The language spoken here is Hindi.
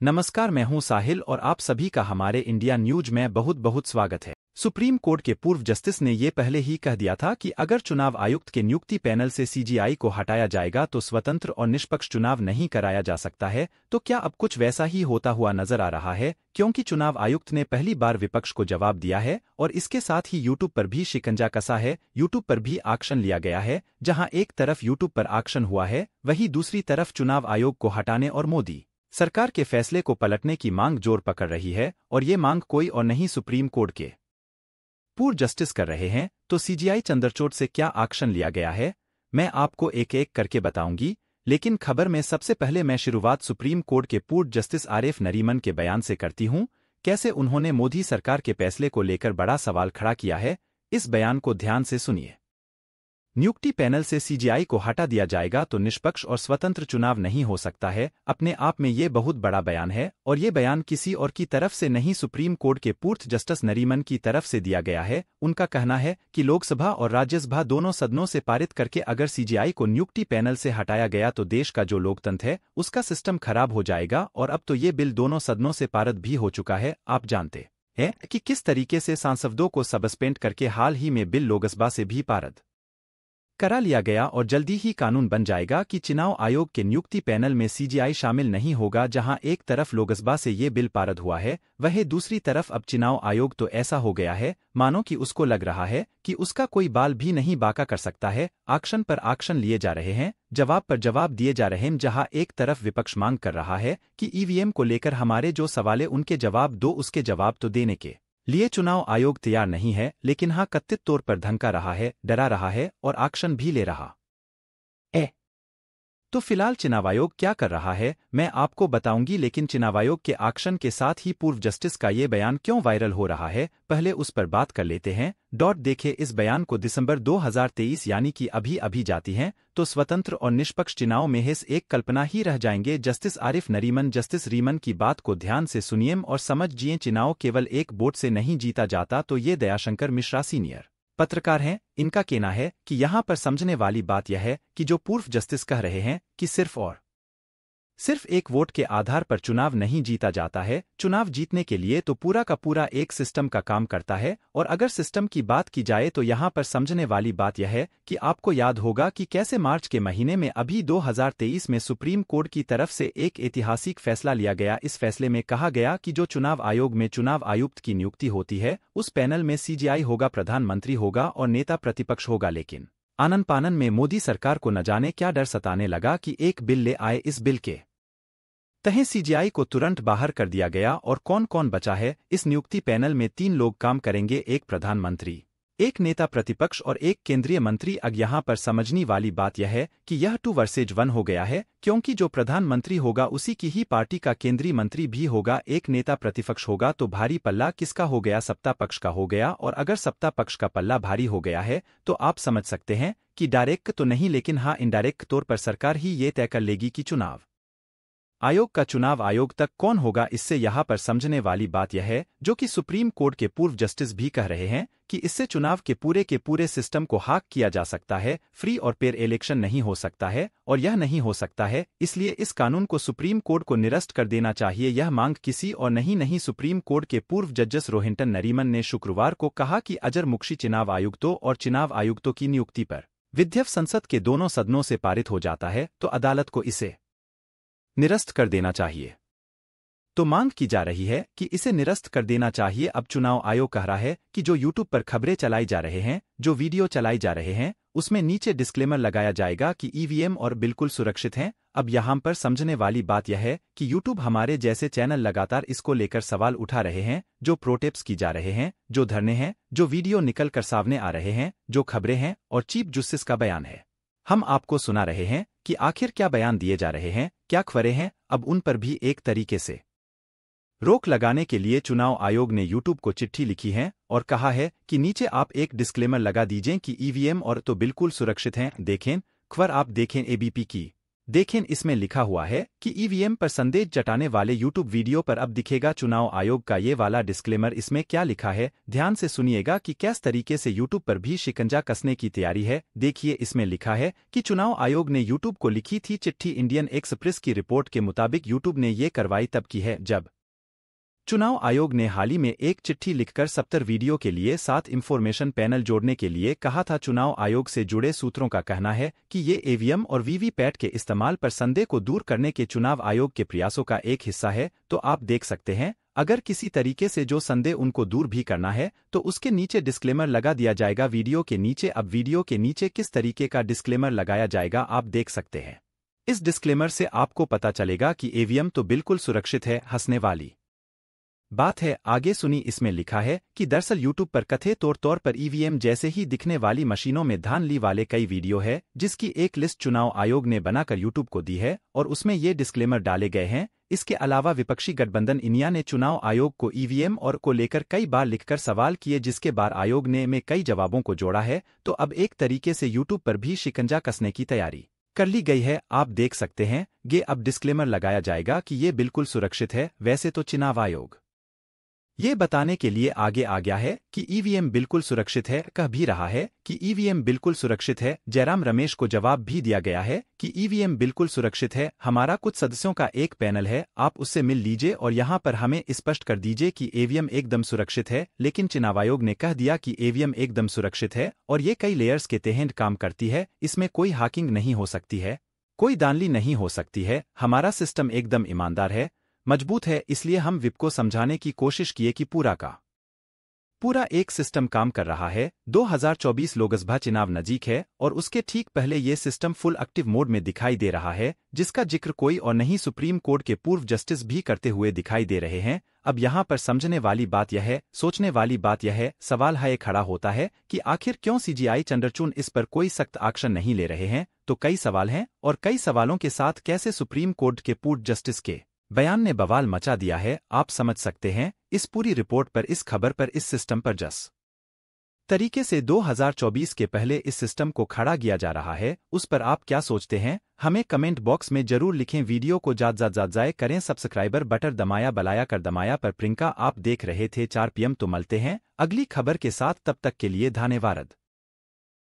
नमस्कार, मैं हूं साहिल और आप सभी का हमारे इंडिया न्यूज में बहुत बहुत स्वागत है। सुप्रीम कोर्ट के पूर्व जस्टिस ने ये पहले ही कह दिया था कि अगर चुनाव आयुक्त के नियुक्ति पैनल से सीजीआई को हटाया जाएगा तो स्वतंत्र और निष्पक्ष चुनाव नहीं कराया जा सकता है। तो क्या अब कुछ वैसा ही होता हुआ नजर आ रहा है, क्योंकि चुनाव आयुक्त ने पहली बार विपक्ष को जवाब दिया है और इसके साथ ही यूट्यूब पर भी शिकंजा कसा है। यूट्यूब पर भी एक्शन लिया गया है। जहां एक तरफ यूट्यूब पर एक्शन हुआ है, वहीं दूसरी तरफ चुनाव आयोग को हटाने और मोदी सरकार के फैसले को पलटने की मांग जोर पकड़ रही है। और ये मांग कोई और नहीं सुप्रीम कोर्ट के पूर्व जस्टिस कर रहे हैं। तो सीजीआई चंद्रचूड़ से क्या एक्शन लिया गया है, मैं आपको एक एक करके बताऊंगी। लेकिन खबर में सबसे पहले मैं शुरुआत सुप्रीम कोर्ट के पूर्व जस्टिस आरिफ नरीमन के बयान से करती हूं। कैसे उन्होंने मोदी सरकार के फैसले को लेकर बड़ा सवाल खड़ा किया है, इस बयान को ध्यान से सुनिए। नियुक्ति पैनल से सीजीआई को हटा दिया जाएगा तो निष्पक्ष और स्वतंत्र चुनाव नहीं हो सकता है। अपने आप में ये बहुत बड़ा बयान है और ये बयान किसी और की तरफ से नहीं, सुप्रीम कोर्ट के पूर्व जस्टिस नरीमन की तरफ से दिया गया है। उनका कहना है कि लोकसभा और राज्यसभा दोनों सदनों से पारित करके अगर सीजीआई को नियुक्ति पैनल से हटाया गया तो देश का जो लोकतंत्र है उसका सिस्टम खराब हो जाएगा। और अब तो ये बिल दोनों सदनों से पारित भी हो चुका है। आप जानते हैं कि किस तरीके से सांसदों को सस्पेंड करके हाल ही में बिल लोकसभा से भी पारित करा लिया गया और जल्दी ही कानून बन जाएगा कि चुनाव आयोग के नियुक्ति पैनल में सीजीआई शामिल नहीं होगा। जहां एक तरफ लोकसभा से ये बिल पारित हुआ है, वहीं दूसरी तरफ अब चुनाव आयोग तो ऐसा हो गया है मानो कि उसको लग रहा है कि उसका कोई बाल भी नहीं बाका कर सकता है। एक्शन पर एक्शन लिए जा रहे हैं, जवाब पर जवाब दिए जा रहे हैं। जहां एक तरफ विपक्ष मांग कर रहा है कि ईवीएम को लेकर हमारे जो सवाल उनके जवाब दो, उसके जवाब तो देने के लिए चुनाव आयोग तैयार नहीं है, लेकिन हाँ कथित तौर पर धमका रहा है, डरा रहा है और एक्शन भी ले रहा है। तो फिलहाल चुनाव आयोग क्या कर रहा है मैं आपको बताऊंगी, लेकिन चुनाव आयोग के एक्शन के साथ ही पूर्व जस्टिस का ये बयान क्यों वायरल हो रहा है, पहले उस पर बात कर लेते हैं। देखे इस बयान को दिसंबर 2023 यानी कि अभी अभी जाती हैं तो स्वतंत्र और निष्पक्ष चुनाव में हिस एक कल्पना ही रह जाएंगे। जस्टिस आरिफ नरीमन जस्टिस रीमन की बात को ध्यान से सुनिए और समझिए। चुनाव केवल एक वोट से नहीं जीता जाता। तो ये दयाशंकर मिश्रा सीनियर पत्रकार हैं, इनका कहना है कि यहाँ पर समझने वाली बात यह है कि जो पूर्व जस्टिस कह रहे हैं कि सिर्फ एक वोट के आधार पर चुनाव नहीं जीता जाता है। चुनाव जीतने के लिए तो पूरा का पूरा एक सिस्टम का काम करता है। और अगर सिस्टम की बात की जाए तो यहाँ पर समझने वाली बात यह है कि आपको याद होगा कि कैसे मार्च के महीने में अभी 2023 में सुप्रीम कोर्ट की तरफ से एक ऐतिहासिक फैसला लिया गया। इस फैसले में कहा गया कि जो चुनाव आयोग में चुनाव आयुक्त की नियुक्ति होती है उस पैनल में सीजीआई होगा, प्रधानमंत्री होगा और नेता प्रतिपक्ष होगा। लेकिन आनन पानन में मोदी सरकार को न जाने क्या डर सताने लगा कि एक बिल ले आए। इस बिल के तहत सीजीआई को तुरंत बाहर कर दिया गया। और कौन कौन बचा है इस नियुक्ति पैनल में? 3 लोग काम करेंगे, एक प्रधानमंत्री, एक नेता प्रतिपक्ष और एक केंद्रीय मंत्री। अब यहाँ पर समझने वाली बात यह है कि यह 2 वर्सेज 1 हो गया है, क्योंकि जो प्रधानमंत्री होगा उसी की ही पार्टी का केंद्रीय मंत्री भी होगा। एक नेता प्रतिपक्ष होगा तो भारी पल्ला किसका हो गया? सत्ता पक्ष का हो गया। और अगर सत्ता पक्ष का पल्ला भारी हो गया है तो आप समझ सकते हैं कि डायरेक्ट तो नहीं, लेकिन हाँ इनडायरेक्ट तौर पर सरकार ही ये तय कर लेगी कि चुनाव आयोग का चुनाव आयोग तक कौन होगा। इससे यहाँ पर समझने वाली बात यह है, जो कि सुप्रीम कोर्ट के पूर्व जस्टिस भी कह रहे हैं, कि इससे चुनाव के पूरे सिस्टम को हैक किया जा सकता है। फ्री और फेयर इलेक्शन नहीं हो सकता है और यह नहीं हो सकता है। इसलिए इस कानून को सुप्रीम कोर्ट को निरस्त कर देना चाहिए। यह मांग किसी और नहीं सुप्रीम कोर्ट के पूर्व जस्टिस रोहिंटन नरीमन ने शुक्रवार को कहा कि अजर मुक्शी चुनाव आयुक्तों और चुनाव आयुक्तों की नियुक्ति पर विधेयक संसद के दोनों सदनों से पारित हो जाता है तो अदालत को इसे निरस्त कर देना चाहिए। तो मांग की जा रही है कि इसे निरस्त कर देना चाहिए। अब चुनाव आयोग कह रहा है कि जो यूट्यूब पर खबरें चलाई जा रहे हैं, जो वीडियो चलाई जा रहे हैं, उसमें नीचे डिस्क्लेमर लगाया जाएगा कि ईवीएम और बिल्कुल सुरक्षित हैं। अब यहाँ पर समझने वाली बात यह है कि यूट्यूब हमारे जैसे चैनल लगातार इसको लेकर सवाल उठा रहे हैं। जो प्रोटेस्ट की जा रहे हैं, जो धरने हैं, जो वीडियो निकल कर सामने आ रहे हैं, जो खबरें हैं और चीफ जस्टिस का बयान है, हम आपको सुना रहे हैं कि आखिर क्या बयान दिए जा रहे हैं, क्या खबरें हैं। अब उन पर भी एक तरीके से रोक लगाने के लिए चुनाव आयोग ने यूट्यूब को चिट्ठी लिखी है और कहा है कि नीचे आप एक डिस्क्लेमर लगा दीजिए कि ईवीएम और तो बिल्कुल सुरक्षित हैं। देखें खबर, आप देखें एबीपी की देखें, इसमें लिखा हुआ है कि ईवीएम पर संदेश जताने वाले यूट्यूब वीडियो पर अब दिखेगा चुनाव आयोग का ये वाला डिस्क्लेमर। इसमें क्या लिखा है, ध्यान से सुनिएगा कि किस तरीके से यूट्यूब पर भी शिकंजा कसने की तैयारी है। देखिए, इसमें लिखा है कि चुनाव आयोग ने यूट्यूब को लिखी थी चिट्ठी। इंडियन एक्सप्रेस की रिपोर्ट के मुताबिक यूट्यूब ने ये कार्रवाई तब की है जब चुनाव आयोग ने हाल ही में एक चिट्ठी लिखकर 70 वीडियो के लिए 7 इंफॉर्मेशन पैनल जोड़ने के लिए कहा था। चुनाव आयोग से जुड़े सूत्रों का कहना है कि ये ईवीएम और वीवीपैट के इस्तेमाल पर संदेह को दूर करने के चुनाव आयोग के प्रयासों का एक हिस्सा है। तो आप देख सकते हैं, अगर किसी तरीके से जो संदेह उनको दूर भी करना है तो उसके नीचे डिस्क्लेमर लगा दिया जाएगा वीडियो के नीचे। अब वीडियो के नीचे किस तरीके का डिस्क्लेमर लगाया जाएगा आप देख सकते हैं। इस डिस्क्लेमर से आपको पता चलेगा कि ईवीएम तो बिल्कुल सुरक्षित है। हंसने वाली बात है, आगे सुनी। इसमें लिखा है कि दरअसल यूट्यूब पर कथित तौर पर ईवीएम जैसे ही दिखने वाली मशीनों में धांधली वाले कई वीडियो है, जिसकी एक लिस्ट चुनाव आयोग ने बनाकर यूट्यूब को दी है और उसमें ये डिस्क्लेमर डाले गए हैं। इसके अलावा विपक्षी गठबंधन इंडिया ने चुनाव आयोग को ईवीएम और को लेकर कई बार लिखकर सवाल किए, जिसके बाद आयोग ने में कई जवाबों को जोड़ा है। तो अब एक तरीके से यूट्यूब पर भी शिकंजा कसने की तैयारी कर ली गई है। आप देख सकते हैं, ये अब डिस्क्लेमर लगाया जाएगा कि ये बिल्कुल सुरक्षित है। वैसे तो चुनाव आयोग ये बताने के लिए आगे आ गया है कि ईवीएम बिल्कुल सुरक्षित है, कह भी रहा है कि ईवीएम बिल्कुल सुरक्षित है। जयराम रमेश को जवाब भी दिया गया है कि ईवीएम बिल्कुल सुरक्षित है। हमारा कुछ सदस्यों का एक पैनल है, आप उससे मिल लीजिए और यहाँ पर हमें स्पष्ट कर दीजिए कि ईवीएम एकदम सुरक्षित है। लेकिन चुनाव आयोग ने कह दिया कि ईवीएम एकदम सुरक्षित है और ये कई लेयर्स के तहत काम करती है। इसमें कोई हैकिंग नहीं हो सकती है, कोई धांधली नहीं हो सकती है। हमारा सिस्टम एकदम ईमानदार है, मजबूत है। इसलिए हम विप को समझाने की कोशिश किए कि पूरा का पूरा एक सिस्टम काम कर रहा है। 2024 लोकसभा चुनाव नजीक है और उसके ठीक पहले ये सिस्टम फुल एक्टिव मोड में दिखाई दे रहा है, जिसका जिक्र कोई और नहीं सुप्रीम कोर्ट के पूर्व जस्टिस भी करते हुए दिखाई दे रहे हैं। अब यहाँ पर समझने वाली बात यह है, सोचने वाली बात यह है, सवाल है खड़ा होता है कि आखिर क्यों सीजीआई चंद्रचूड़ इस पर कोई सख्त एक्शन नहीं ले रहे हैं। तो कई सवाल हैं और कई सवालों के साथ कैसे सुप्रीम कोर्ट के पूर्व जस्टिस के बयान ने बवाल मचा दिया है। आप समझ सकते हैं इस पूरी रिपोर्ट पर, इस खबर पर, इस सिस्टम पर जिस तरीके से 2024 के पहले इस सिस्टम को खड़ा किया जा रहा है, उस पर आप क्या सोचते हैं, हमें कमेंट बॉक्स में जरूर लिखें। वीडियो को जाए करें, सब्सक्राइबर बटन दमाया बलाया कर दमाया पर। प्रियंका आप देख रहे थे 4 PM। तो मिलते हैं अगली खबर के साथ, तब तक के लिए धन्यवाद।